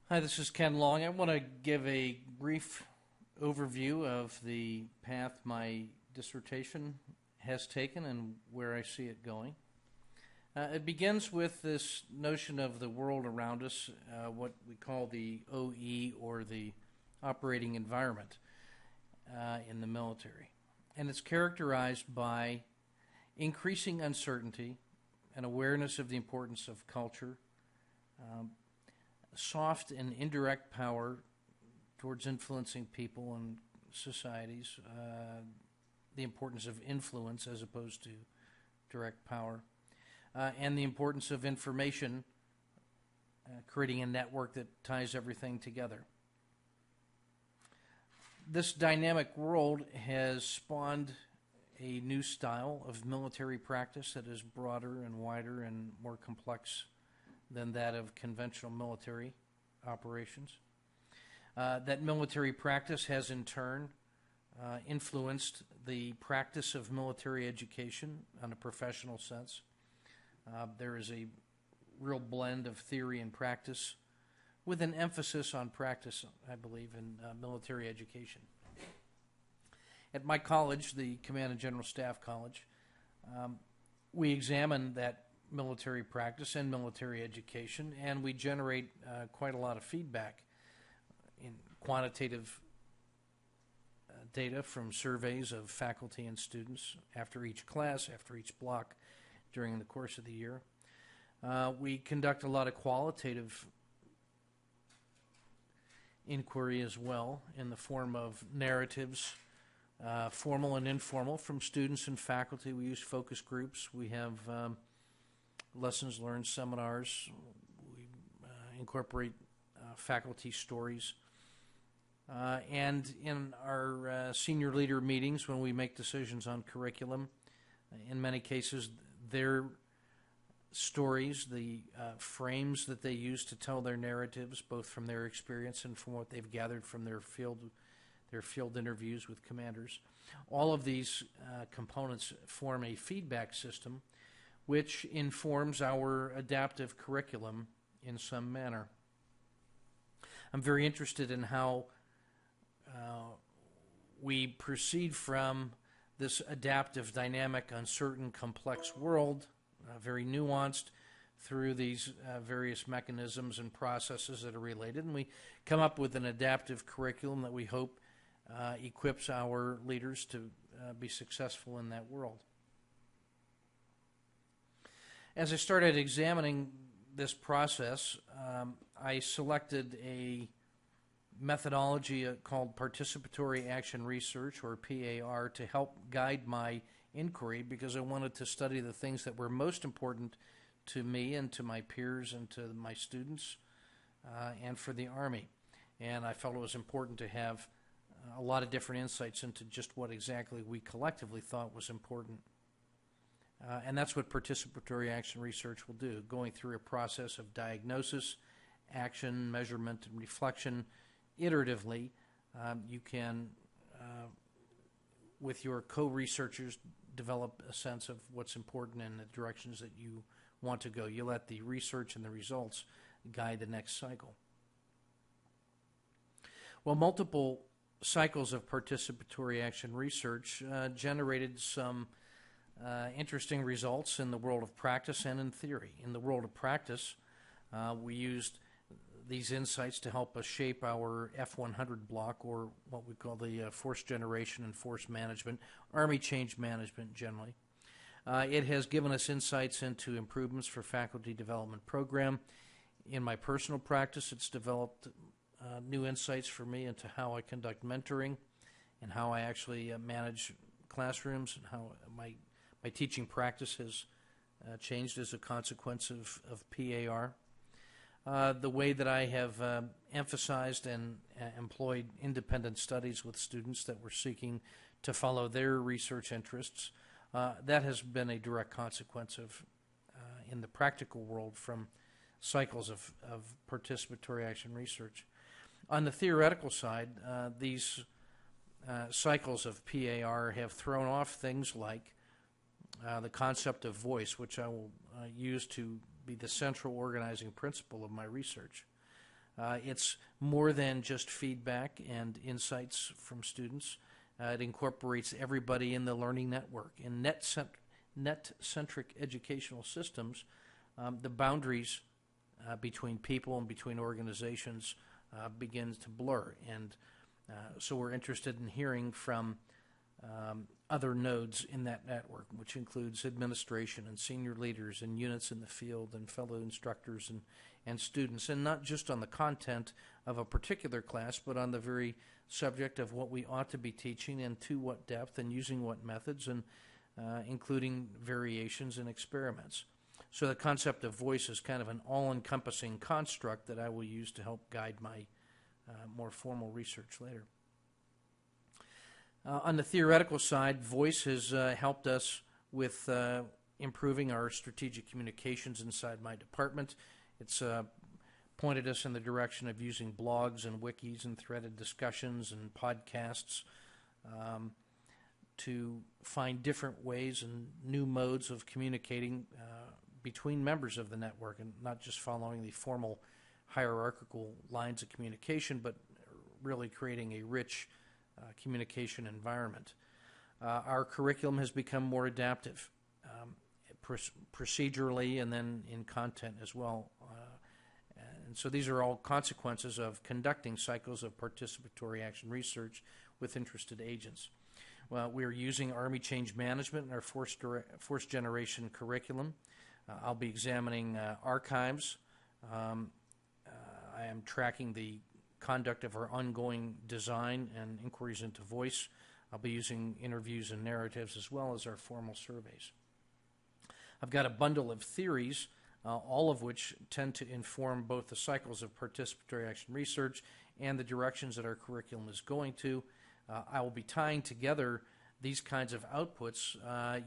Hi, this is Ken Long. I want to give a brief overview of the path my dissertation has taken and where I see it going. It begins with this notion of the world around us, what we call the OE, or the operating environment in the military. And it's characterized by increasing uncertainty, an awareness of the importance of culture, um, soft and indirect power towards influencing people and societies, the importance of influence as opposed to direct power, and the importance of information, creating a network that ties everything together. This dynamic world has spawned a new style of military practice that is broader and wider and more complex than that of conventional military operations. That military practice has in turn influenced the practice of military education in a professional sense. There is a real blend of theory and practice with an emphasis on practice, I believe, in military education. At my college, the Command and General Staff College, we examine that military practice and military education, and we generate quite a lot of feedback in quantitative data from surveys of faculty and students after each class, after each block during the course of the year. We conduct a lot of qualitative inquiry as well in the form of narratives, formal and informal, from students and faculty. We use focus groups. We have lessons learned seminars. We incorporate faculty stories. And in our senior leader meetings, when we make decisions on curriculum, in many cases, their stories, the frames that they use to tell their narratives, both from their experience and from what they've gathered from their field interviews with commanders, all of these components form a feedback system which informs our adaptive curriculum in some manner. I'm very interested in how we proceed from this adaptive, dynamic, uncertain, complex world, very nuanced, through these various mechanisms and processes that are related, and we come up with an adaptive curriculum that we hope equips our leaders to be successful in that world. As I started examining this process, I selected a methodology called Participatory Action Research, or PAR, to help guide my inquiry, because I wanted to study the things that were most important to me and to my peers and to my students and for the Army. And I felt it was important to have a lot of different insights into just what exactly we collectively thought was important. And that's what participatory action research will do, going through a process of diagnosis, action, measurement, and reflection iteratively. You can, with your co-researchers, develop a sense of what's important and the directions that you want to go. You let the research and the results guide the next cycle. Well, multiple cycles of participatory action research generated some interesting results in the world of practice and in theory. In the world of practice, we used these insights to help us shape our F-100 block, or what we call the force generation and force management, Army change management generally. It has given us insights into improvements for faculty development program. In my personal practice, it's developed new insights for me into how I conduct mentoring and how I actually manage classrooms, and how my teaching practice has changed as a consequence of PAR. The way that I have emphasized and employed independent studies with students that were seeking to follow their research interests, that has been a direct consequence of, in the practical world, from cycles of participatory action research. On the theoretical side, these cycles of PAR have thrown off things like the concept of voice, which I will use to be the central organizing principle of my research. It's more than just feedback and insights from students. It incorporates everybody in the learning network. In net-centric educational systems, the boundaries between people and between organizations begins to blur. And so we're interested in hearing from other nodes in that network, which includes administration and senior leaders and units in the field and fellow instructors and students, and not just on the content of a particular class, but on the very subject of what we ought to be teaching and to what depth and using what methods, and including variations and experiments. So the concept of voice is kind of an all-encompassing construct that I will use to help guide my more formal research later. On the theoretical side, voice has helped us with improving our strategic communications inside my department. It's pointed us in the direction of using blogs and wikis and threaded discussions and podcasts to find different ways and new modes of communicating between members of the network, and not just following the formal hierarchical lines of communication, but really creating a rich communication environment. Our curriculum has become more adaptive, procedurally and then in content as well. And so these are all consequences of conducting cycles of participatory action research with interested agents. Well, we are using Army Change Management in our fourth generation curriculum. I'll be examining archives. I am tracking the conduct of our ongoing design and inquiries into voice. I'll be using interviews and narratives as well as our formal surveys. I've got a bundle of theories, all of which tend to inform both the cycles of participatory action research and the directions that our curriculum is going to. I will be tying together these kinds of outputs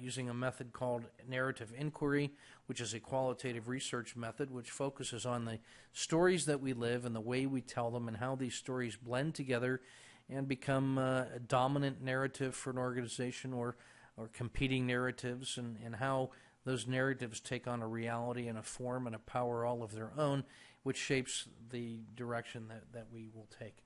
using a method called narrative inquiry, which is a qualitative research method which focuses on the stories that we live and the way we tell them and how these stories blend together and become a dominant narrative for an organization or competing narratives, and how those narratives take on a reality and a form and a power all of their own, which shapes the direction that we will take.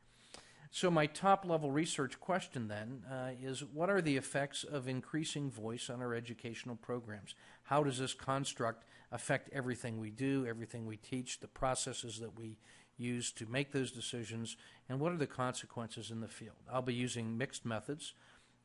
So my top-level research question then is, what are the effects of increasing voice on our educational programs? How does this construct affect everything we do, everything we teach, the processes that we use to make those decisions, and what are the consequences in the field? I'll be using mixed methods,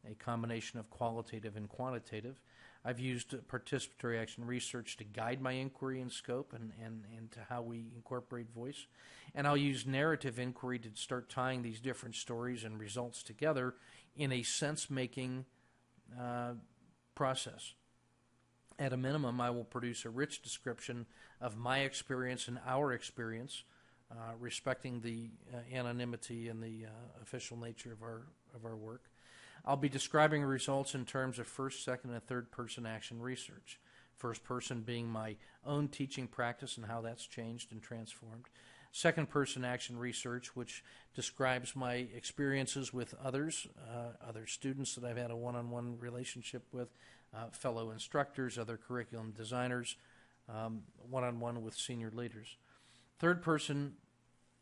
a combination of qualitative and quantitative. I've used participatory action research to guide my inquiry and scope and to how we incorporate voice. And I'll use narrative inquiry to start tying these different stories and results together in a sense-making process. At a minimum, I will produce a rich description of my experience and our experience, respecting the anonymity and the official nature of our work. I'll be describing results in terms of first, second, and third person action research. First person being my own teaching practice and how that's changed and transformed. Second person action research, which describes my experiences with others, other students that I've had a one-on-one relationship with, fellow instructors, other curriculum designers, one-on-one with senior leaders. Third person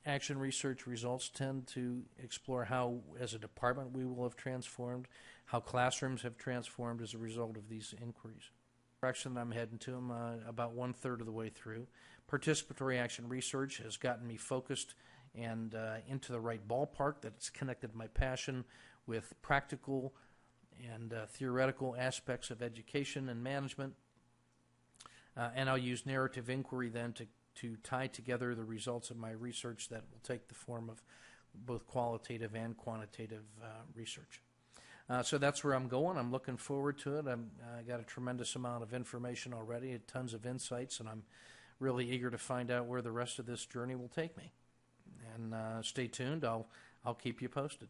action research results tend to explore how, as a department, we will have transformed, how classrooms have transformed as a result of these inquiries. The direction that I'm heading to, I'm about 1/3 of the way through. Participatory action research has gotten me focused and into the right ballpark, that it's connected my passion with practical and theoretical aspects of education and management. And I'll use narrative inquiry then to tie together the results of my research that will take the form of both qualitative and quantitative research. So that's where I'm going. I'm looking forward to it. I got a tremendous amount of information already, tons of insights, and I'm really eager to find out where the rest of this journey will take me. And stay tuned. I'll keep you posted.